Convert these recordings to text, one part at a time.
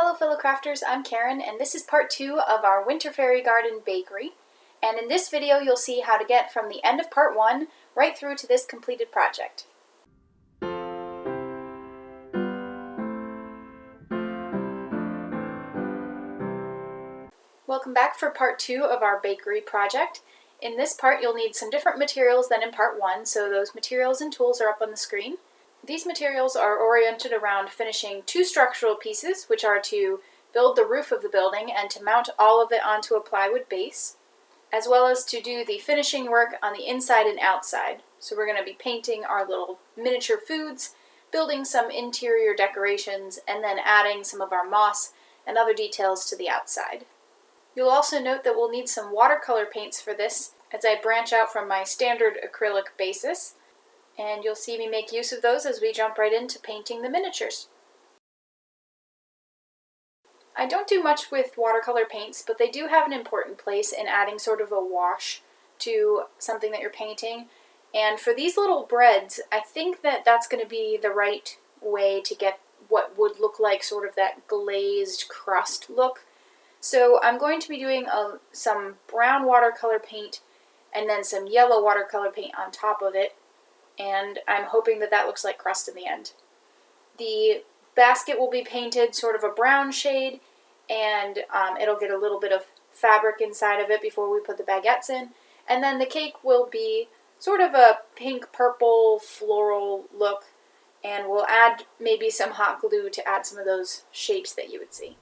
Hello fellow crafters, I'm Karen and this is part 2 of our Winter Fairy Garden Bakery. And in this video you'll see how to get from the end of part 1 right through to this completed project. Welcome back for part 2 of our bakery project. In this part you'll need some different materials than in part 1, so those materials and tools are up on the screen. These materials are oriented around finishing 2 structural pieces, which are to build the roof of the building and to mount all of it onto a plywood base, as well as to do the finishing work on the inside and outside. So we're going to be painting our little miniature foods, building some interior decorations, and then adding some of our moss and other details to the outside. You'll also note that we'll need some watercolor paints for this as I branch out from my standard acrylic basis. And you'll see me make use of those as we jump right into painting the miniatures. I don't do much with watercolor paints, but they do have an important place in adding sort of a wash to something that you're painting. And for these little breads, I think that that's going to be the right way to get what would look like sort of that glazed crust look. So I'm going to be doing some brown watercolor paint and then some yellow watercolor paint on top of it. And I'm hoping that that looks like crust in the end. The basket will be painted sort of a brown shade, and it'll get a little bit of fabric inside of it before we put the baguettes in. And then the cake will be sort of a pink-purple floral look, and we'll add maybe some hot glue to add some of those shapes that you would see.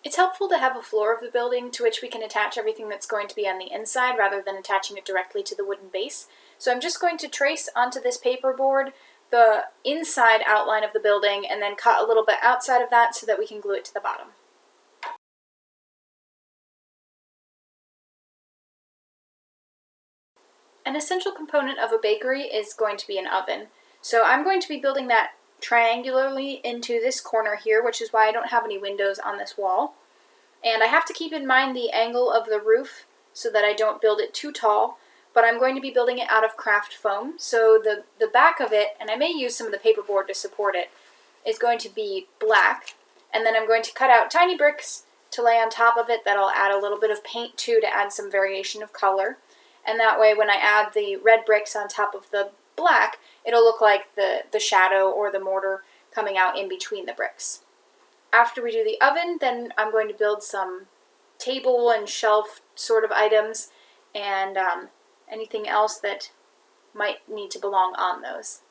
It's helpful to have a floor of the building to which we can attach everything that's going to be on the inside rather than attaching it directly to the wooden base. So I'm just going to trace onto this paperboard the inside outline of the building and then cut a little bit outside of that so that we can glue it to the bottom. An essential component of a bakery is going to be an oven. So I'm going to be building that triangularly into this corner here, which is why I don't have any windows on this wall. And I have to keep in mind the angle of the roof so that I don't build it too tall, but I'm going to be building it out of craft foam. So the back of it, and I may use some of the paperboard to support it, is going to be black. And then I'm going to cut out tiny bricks to lay on top of it that I'll add a little bit of paint to add some variation of color. And that way when I add the red bricks on top of the black, it'll look like the shadow or the mortar coming out in between the bricks. After we do the oven, then I'm going to build some table and shelf sort of items and anything else that might need to belong on those.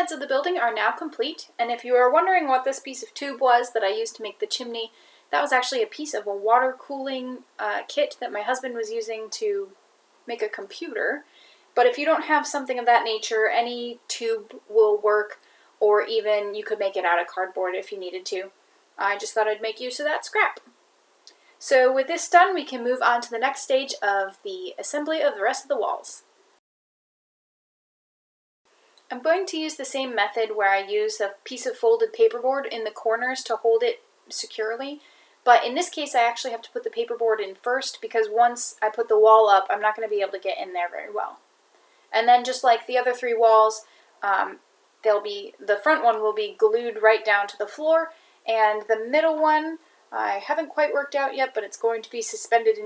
sides of the building are now complete, and if you are wondering what this piece of tube was that I used to make the chimney, that was actually a piece of a water cooling kit that my husband was using to make a computer. But if you don't have something of that nature, any tube will work, or even you could make it out of cardboard if you needed to. I just thought I'd make use of that scrap. So with this done, we can move on to the next stage of the assembly of the rest of the walls. I'm going to use the same method where I use a piece of folded paperboard in the corners to hold it securely, but in this case I actually have to put the paperboard in first because once I put the wall up, I'm not going to be able to get in there very well. And then just like the other three walls, the front one will be glued right down to the floor, and the middle one I haven't quite worked out yet, but it's going to be suspended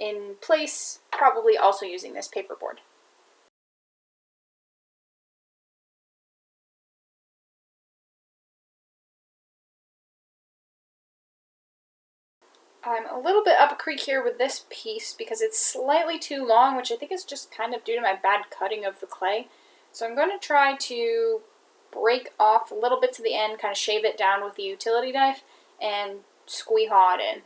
in place, probably also using this paperboard. I'm a little bit up a creek here with this piece because it's slightly too long, which I think is just kind of due to my bad cutting of the clay. So I'm going to try to break off little bits of the end, kind of shave it down with the utility knife, and squeehaw it in.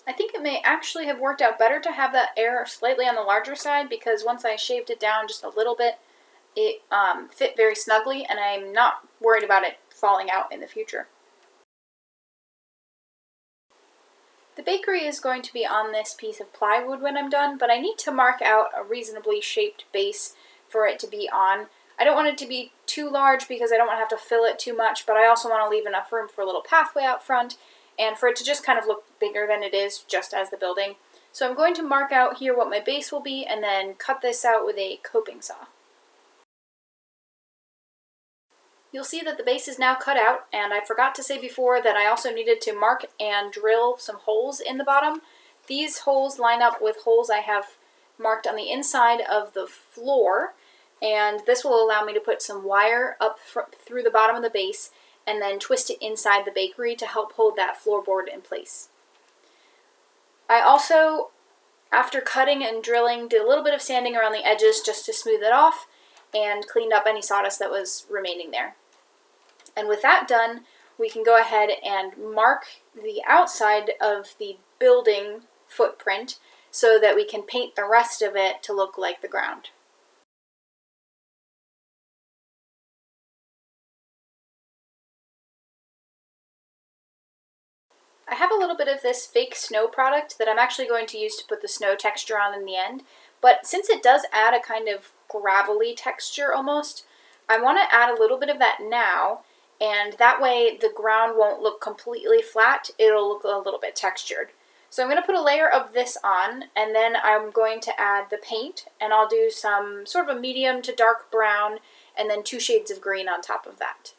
I think it may actually have worked out better to have that air slightly on the larger side because once I shaved it down just a little bit, it fit very snugly, and I'm not worried about it falling out in the future. The bakery is going to be on this piece of plywood when I'm done, but I need to mark out a reasonably shaped base for it to be on. I don't want it to be too large because I don't want to have to fill it too much, but I also want to leave enough room for a little pathway out front and for it to just kind of look bigger than it is just as the building. So I'm going to mark out here what my base will be and then cut this out with a coping saw. You'll see that the base is now cut out, and I forgot to say before that I also needed to mark and drill some holes in the bottom. These holes line up with holes I have marked on the inside of the floor, and this will allow me to put some wire up through the bottom of the base and then twist it inside the bakery to help hold that floorboard in place. I also, after cutting and drilling, did a little bit of sanding around the edges just to smooth it off and cleaned up any sawdust that was remaining there. And with that done, we can go ahead and mark the outside of the building footprint so that we can paint the rest of it to look like the ground. I have a little bit of this fake snow product that I'm actually going to use to put the snow texture on in the end, but since it does add a kind of gravelly texture almost, I want to add a little bit of that now, and that way the ground won't look completely flat, it'll look a little bit textured. So I'm going to put a layer of this on, and then I'm going to add the paint, and I'll do some sort of a medium to dark brown, and then 2 shades of green on top of that.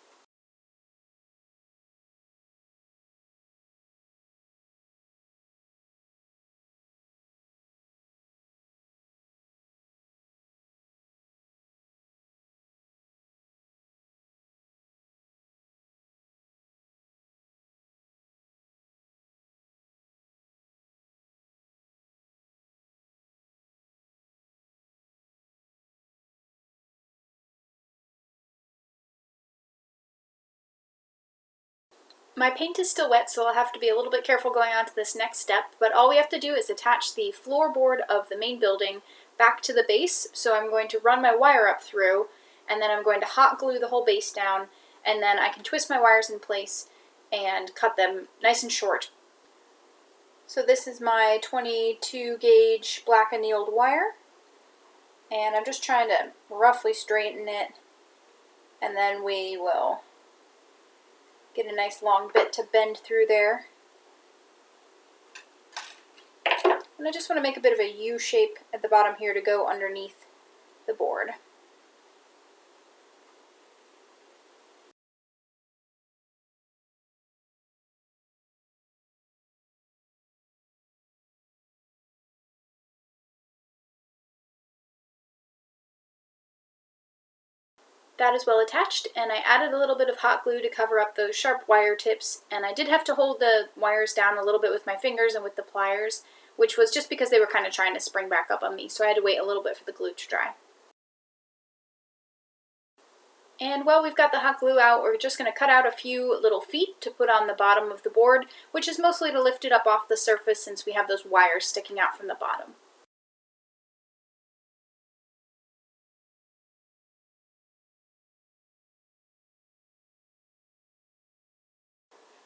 My paint is still wet, so I'll have to be a little bit careful going on to this next step, but all we have to do is attach the floorboard of the main building back to the base. So I'm going to run my wire up through, and then I'm going to hot glue the whole base down, and then I can twist my wires in place and cut them nice and short. So this is my 22 gauge black annealed wire, and I'm just trying to roughly straighten it, and then we will get a nice long bit to bend through there. And I just want to make a bit of a U shape at the bottom here to go underneath the board. That is well attached, and I added a little bit of hot glue to cover up those sharp wire tips, and I did have to hold the wires down a little bit with my fingers and with the pliers, which was just because they were kind of trying to spring back up on me, so I had to wait a little bit for the glue to dry. And while we've got the hot glue out, we're just going to cut out a few little feet to put on the bottom of the board, which is mostly to lift it up off the surface since we have those wires sticking out from the bottom.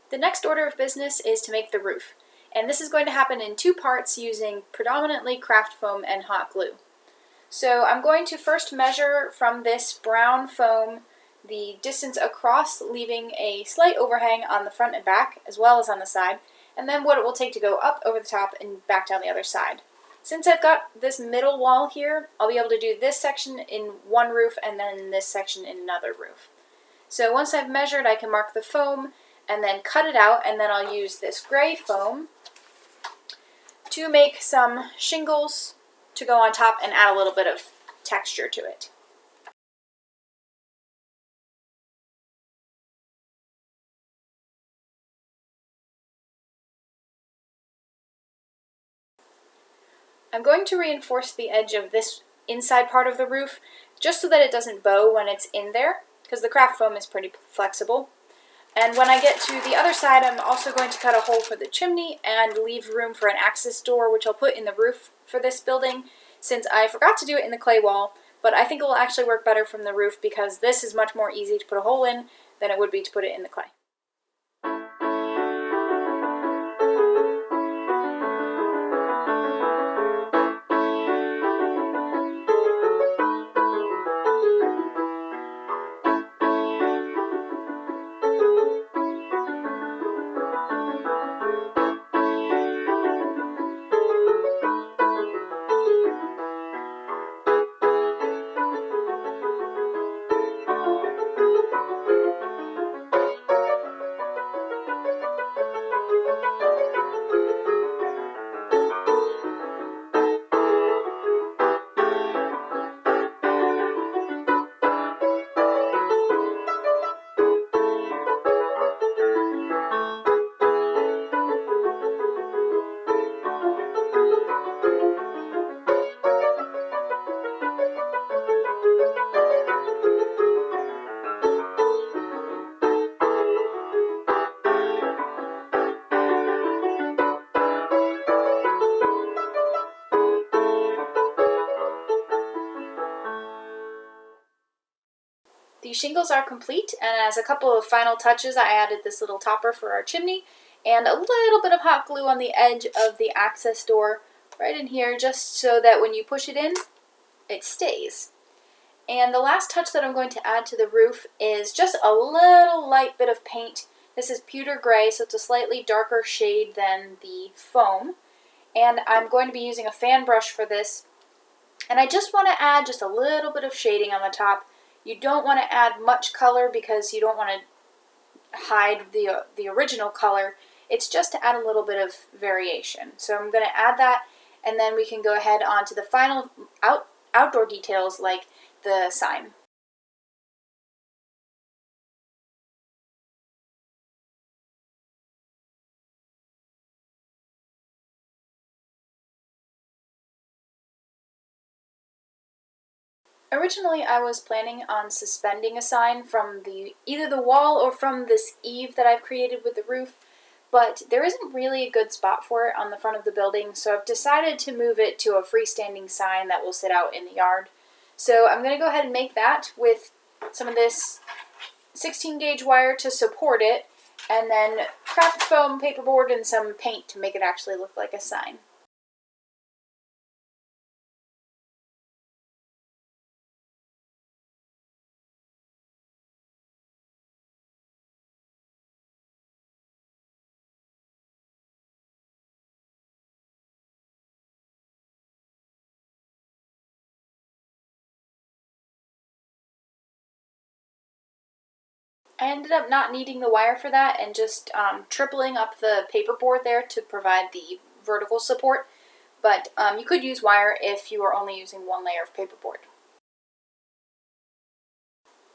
The next order of business is to make the roof, and this is going to happen in two parts using predominantly craft foam and hot glue. So I'm going to first measure from this brown foam the distance across, leaving a slight overhang on the front and back as well as on the side, and then what it will take to go up over the top and back down the other side. Since I've got this middle wall here, I'll be able to do this section in one roof and then this section in another roof. So once I've measured, I can mark the foam and then cut it out, and then I'll use this gray foam to make some shingles to go on top and add a little bit of texture to it. I'm going to reinforce the edge of this inside part of the roof just so that it doesn't bow when it's in there, because the craft foam is pretty flexible. And when I get to the other side, I'm also going to cut a hole for the chimney and leave room for an access door, which I'll put in the roof for this building, since I forgot to do it in the clay wall, but I think it will actually work better from the roof because this is much more easy to put a hole in than it would be to put it in the clay. The shingles are complete, and as a couple of final touches, I added this little topper for our chimney and a little bit of hot glue on the edge of the access door right in here, just so that when you push it in, it stays. And the last touch that I'm going to add to the roof is just a little light bit of paint. This is pewter gray, so it's a slightly darker shade than the foam. And I'm going to be using a fan brush for this. And I just want to add just a little bit of shading on the top. You don't want to add much color because you don't want to hide the original color. It's just to add a little bit of variation. So I'm going to add that, and then we can go ahead on to the final outdoor details like the sign. Originally, I was planning on suspending a sign from either the wall or from this eave that I've created with the roof, but there isn't really a good spot for it on the front of the building, so I've decided to move it to a freestanding sign that will sit out in the yard. So I'm going to go ahead and make that with some of this 16 gauge wire to support it, and then craft foam paperboard and some paint to make it actually look like a sign. I ended up not needing the wire for that and just tripling up the paperboard there to provide the vertical support, but you could use wire if you are only using one layer of paperboard.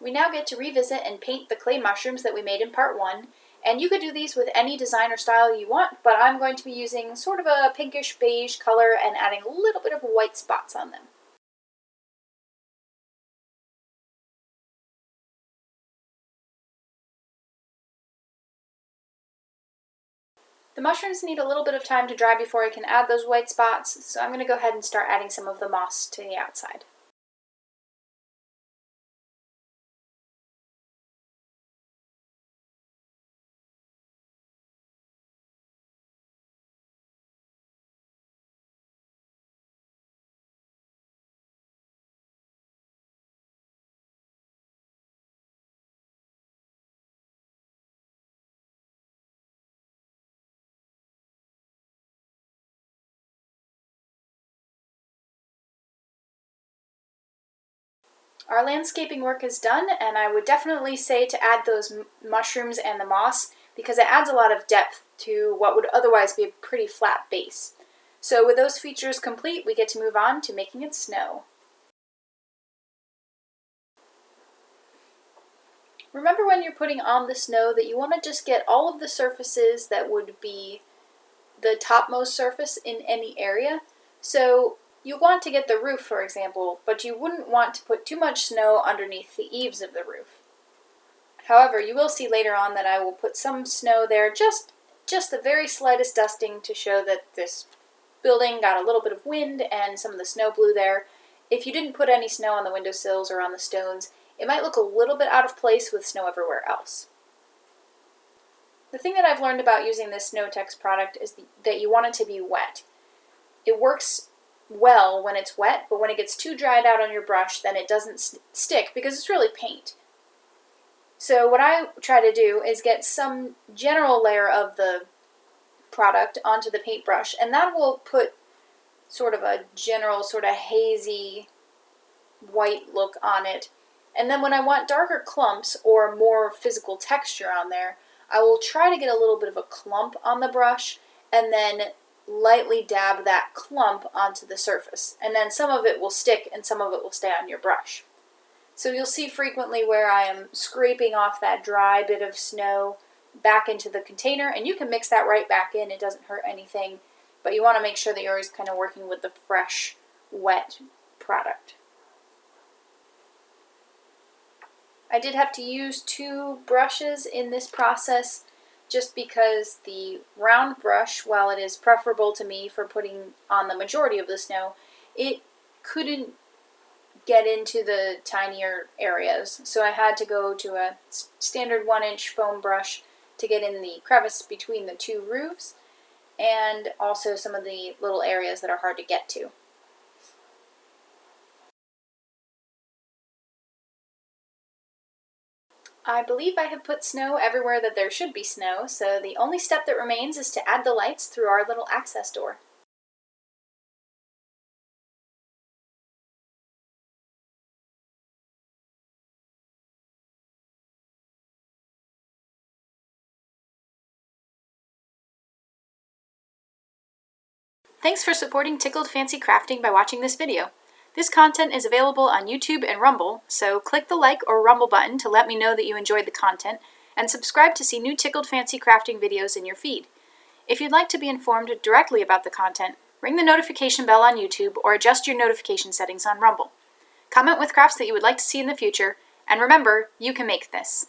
We now get to revisit and paint the clay mushrooms that we made in part 1, and you could do these with any design or style you want, but I'm going to be using sort of a pinkish beige color and adding a little bit of white spots on them. The mushrooms need a little bit of time to dry before I can add those white spots, so I'm going to go ahead and start adding some of the moss to the outside. Our landscaping work is done, and I would definitely say to add those mushrooms and the moss because it adds a lot of depth to what would otherwise be a pretty flat base. So with those features complete, we get to move on to making it snow. Remember when you're putting on the snow that you want to just get all of the surfaces that would be the topmost surface in any area. So you want to get the roof, for example, but you wouldn't want to put too much snow underneath the eaves of the roof. However, you will see later on that I will put some snow there, just the very slightest dusting to show that this building got a little bit of wind and some of the snow blew there. If you didn't put any snow on the windowsills or on the stones, it might look a little bit out of place with snow everywhere else. The thing that I've learned about using this SnowTex product is that you want it to be wet. It works well when it's wet, but when it gets too dried out on your brush, then it doesn't stick because it's really paint. So what I try to do is get some general layer of the product onto the paintbrush, and that will put sort of a general sort of hazy white look on it. And then when I want darker clumps or more physical texture on there, I will try to get a little bit of a clump on the brush and then lightly dab that clump onto the surface. And then some of it will stick and some of it will stay on your brush. So you'll see frequently where I am scraping off that dry bit of snow back into the container, and you can mix that right back in, it doesn't hurt anything, but you want to make sure that you're always kind of working with the fresh, wet product. I did have to use 2 brushes in this process just because the round brush, while it is preferable to me for putting on the majority of the snow, it couldn't get into the tinier areas. So I had to go to a standard 1-inch foam brush to get in the crevice between the 2 roofs and also some of the little areas that are hard to get to. I believe I have put snow everywhere that there should be snow, so the only step that remains is to add the lights through our little access door. Thanks for supporting Tickled Fancy Crafting by watching this video. This content is available on YouTube and Rumble, so click the like or Rumble button to let me know that you enjoyed the content, and subscribe to see new Tickled Fancy Crafting videos in your feed. If you'd like to be informed directly about the content, ring the notification bell on YouTube or adjust your notification settings on Rumble. Comment with crafts that you would like to see in the future, and remember, you can make this.